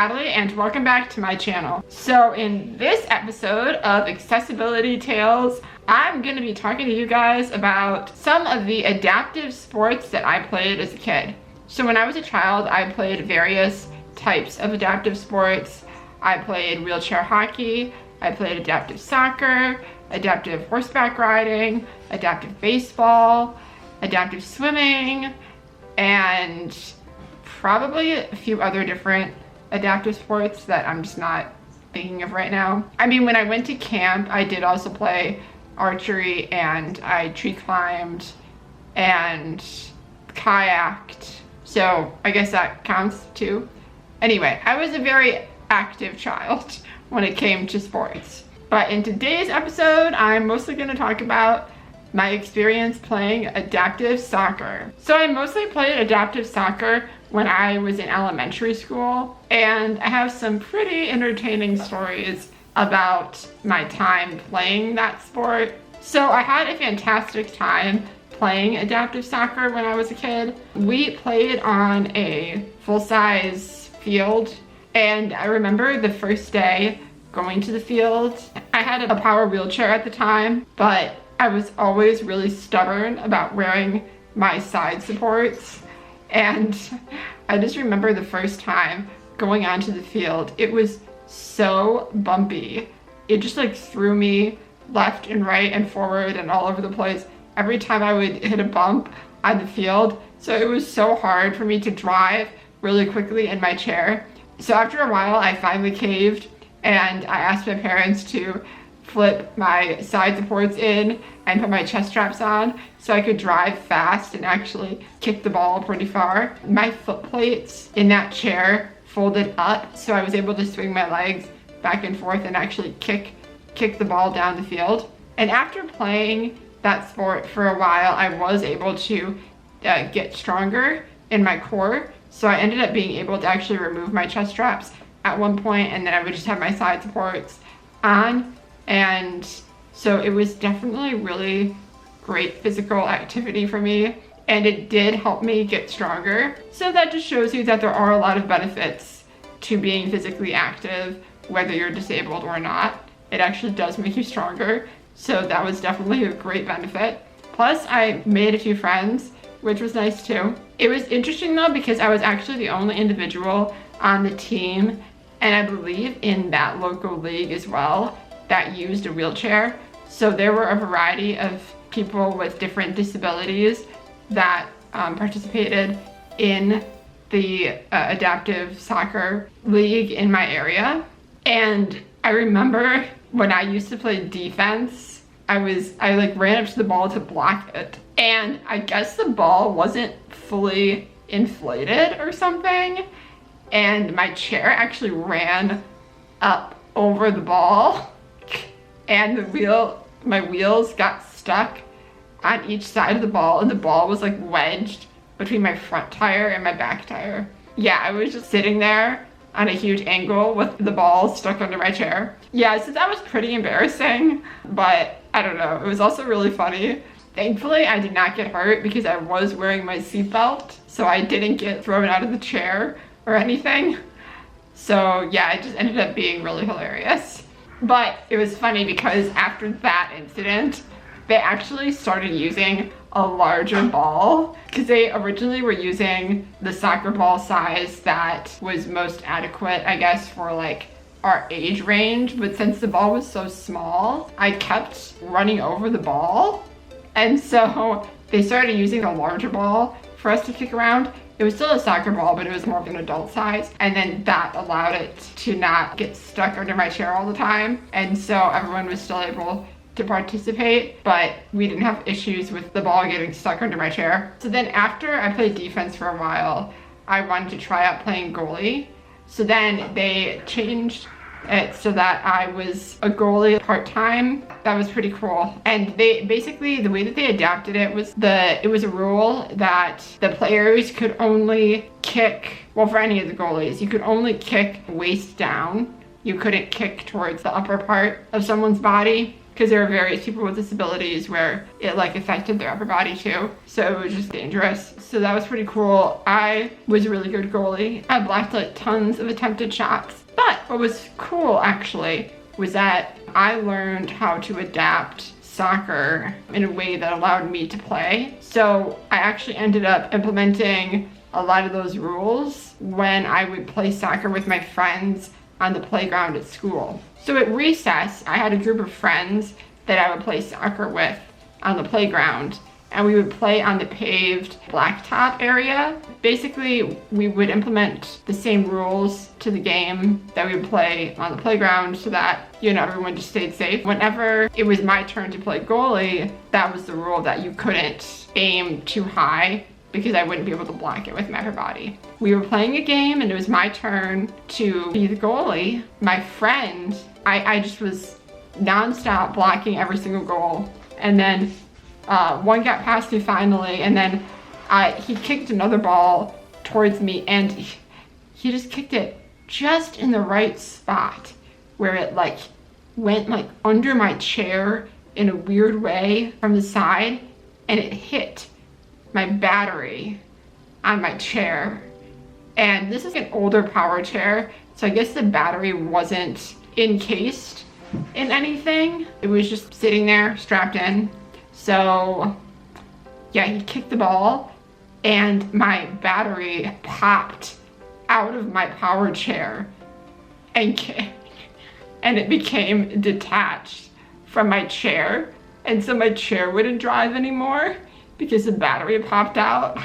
Natalie and welcome back to my channel. So in this episode of Accessibility Tales, I'm going to be talking to you guys about some of the adaptive sports that I played as a kid. So when I was a child, I played various types of adaptive sports. I played wheelchair hockey, I played adaptive soccer, adaptive horseback riding, adaptive baseball, adaptive swimming, and probably a few other different adaptive sports that I'm just not thinking of right now. I mean, when I went to camp, I did also play archery and I tree climbed and kayaked. So I guess that counts too. Anyway, I was a very active child when it came to sports. But in today's episode, I'm mostly going to talk about my experience playing adaptive soccer. So I mostly played adaptive soccer when I was in elementary school, and I have some pretty entertaining stories about my time playing that sport. So I had a fantastic time playing adaptive soccer when I was a kid. We played on a full-size field, and I remember the first day going to the field. I had a power wheelchair at the time, but I was always really stubborn about wearing my side supports. And I just remember the first time going onto the field, it was so bumpy. It just like threw me left and right and forward and all over the place every time I would hit a bump on the field. So it was so hard for me to drive really quickly in my chair. So after a while, I finally caved and I asked my parents to flip my side supports in and put my chest straps on so I could drive fast and actually kick the ball pretty far. My foot plates in that chair folded up so I was able to swing my legs back and forth and actually kick the ball down the field. And after playing that sport for a while, I was able to get stronger in my core. So I ended up being able to actually remove my chest straps at one point, and then I would just have my side supports on. And so it was definitely really great physical activity for me, and it did help me get stronger. So that just shows you that there are a lot of benefits to being physically active, whether you're disabled or not. It actually does make you stronger. So that was definitely a great benefit. Plus I made a few friends, which was nice too. It was interesting though, because I was actually the only individual on the team, and I believe in that local league as well, that used a wheelchair. So there were a variety of people with different disabilities that participated in the adaptive soccer league in my area. And I remember when I used to play defense, I like ran up to the ball to block it. And I guess the ball wasn't fully inflated or something. And my chair actually ran up over the ball. And my wheels got stuck on each side of the ball, and the ball was like wedged between my front tire and my back tire. Yeah, I was just sitting there on a huge angle with the ball stuck under my chair. Yeah, so that was pretty embarrassing, but I don't know, it was also really funny. Thankfully, I did not get hurt because I was wearing my seatbelt, so I didn't get thrown out of the chair or anything. So yeah, it just ended up being really hilarious. But it was funny because after that incident, they actually started using a larger ball, because they originally were using the soccer ball size that was most adequate, I guess, for like our age range. But since the ball was so small, I kept running over the ball. And so they started using a larger ball for us to kick around. It was still a soccer ball, but it was more of an adult size. And then that allowed it to not get stuck under my chair all the time. And so everyone was still able to participate, but we didn't have issues with the ball getting stuck under my chair. So then after I played defense for a while, I wanted to try out playing goalie. So then they changed it so that I was a goalie part-time. That was pretty cool. And they basically, the way that they adapted it was it was a rule that the players could only kick, well, for any of the goalies, you could only kick waist down. You couldn't kick towards the upper part of someone's body, because there are various people with disabilities where it like affected their upper body too. So it was just dangerous. So that was pretty cool. I was a really good goalie. I blocked like tons of attempted shots. But what was cool actually was that I learned how to adapt soccer in a way that allowed me to play. So I actually ended up implementing a lot of those rules when I would play soccer with my friends on the playground at school. So at recess, I had a group of friends that I would play soccer with on the playground, and we would play on the paved blacktop area. Basically, we would implement the same rules to the game that we would play on the playground so that, you know, everyone just stayed safe. Whenever it was my turn to play goalie, that was the rule that you couldn't aim too high because I wouldn't be able to block it with my upper body. We were playing a game and it was my turn to be the goalie. My friend, I just was nonstop blocking every single goal. And then one got past me finally, and then he kicked another ball towards me, and he just kicked it just in the right spot where it like went like under my chair in a weird way from the side, and it hit my battery on my chair. And this is an older power chair, so I guess the battery wasn't encased in anything. It was just sitting there strapped in. So yeah, he kicked the ball and my battery popped out of my power chair and it became detached from my chair. And so my chair wouldn't drive anymore because the battery popped out.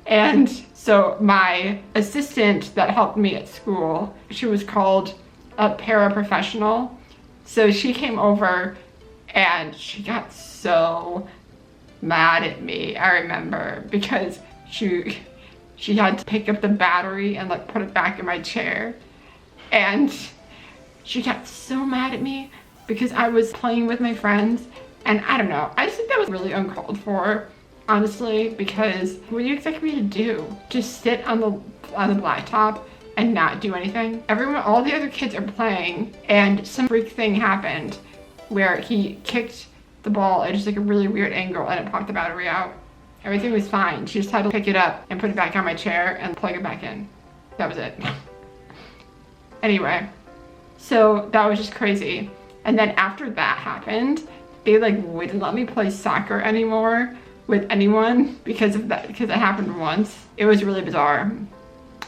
And so my assistant that helped me at school, she was called a paraprofessional. So she came over and she got so mad at me, I remember, because she had to pick up the battery and like put it back in my chair. And she got so mad at me because I was playing with my friends, and I don't know, I just think that was really uncalled for, honestly, because what do you expect me to do? Just sit on the blacktop and not do anything? All the other kids are playing, and some freak thing happened where he kicked the ball at just like a really weird angle and it popped the battery out. Everything was fine. She just had to pick it up and put it back on my chair and plug it back in. That was it. Anyway, so that was just crazy. And then after that happened, they like wouldn't let me play soccer anymore with anyone because of that, because it happened once. It was really bizarre.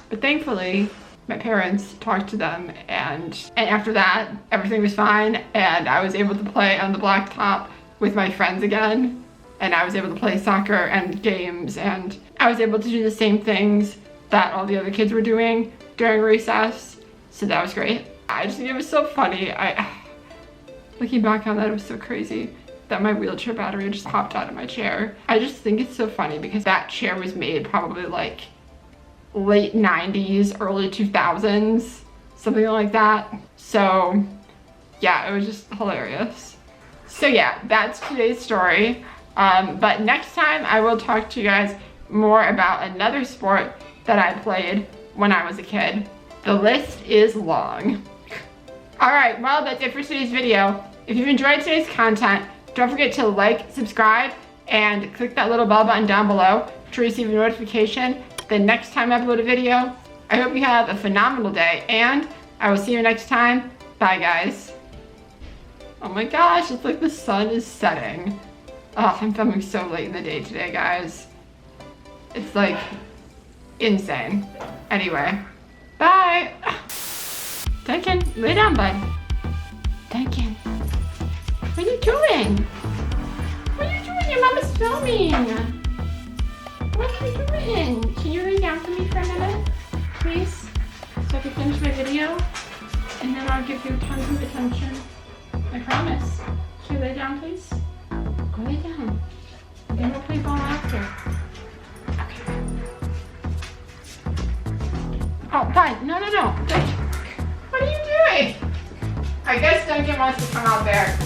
But thankfully, my parents talked to them, and after that, everything was fine, and I was able to play on the blacktop with my friends again, and I was able to play soccer and games, and I was able to do the same things that all the other kids were doing during recess, so that was great. I just think it was so funny. Looking back on that, it was so crazy that my wheelchair battery just popped out of my chair. I just think it's so funny because that chair was made probably like late 90s, early 2000s, something like that. So yeah, it was just hilarious. So yeah, that's today's story. But next time I will talk to you guys more about another sport that I played when I was a kid. The list is long. All right, well, that's it for today's video. If you've enjoyed today's content, don't forget to like, subscribe, and click that little bell button down below to receive a notification the next time I upload a video. I hope you have a phenomenal day, and I will see you next time. Bye, guys. Oh my gosh, it's like the sun is setting. Oh, I'm filming so late in the day today, guys. It's like insane. Anyway, bye. Duncan, lay down, bud. Duncan, what are you doing? What are you doing? Your mama's filming. What are you doing? Can you lay down for me for a minute, please? So I can finish my video, and then I'll give you tons of attention. I promise. Can you lay down, please? Go lay down. Then we'll play ball after. Okay. Oh, fine. No. What are you doing? I guess Duncan wants to come out there.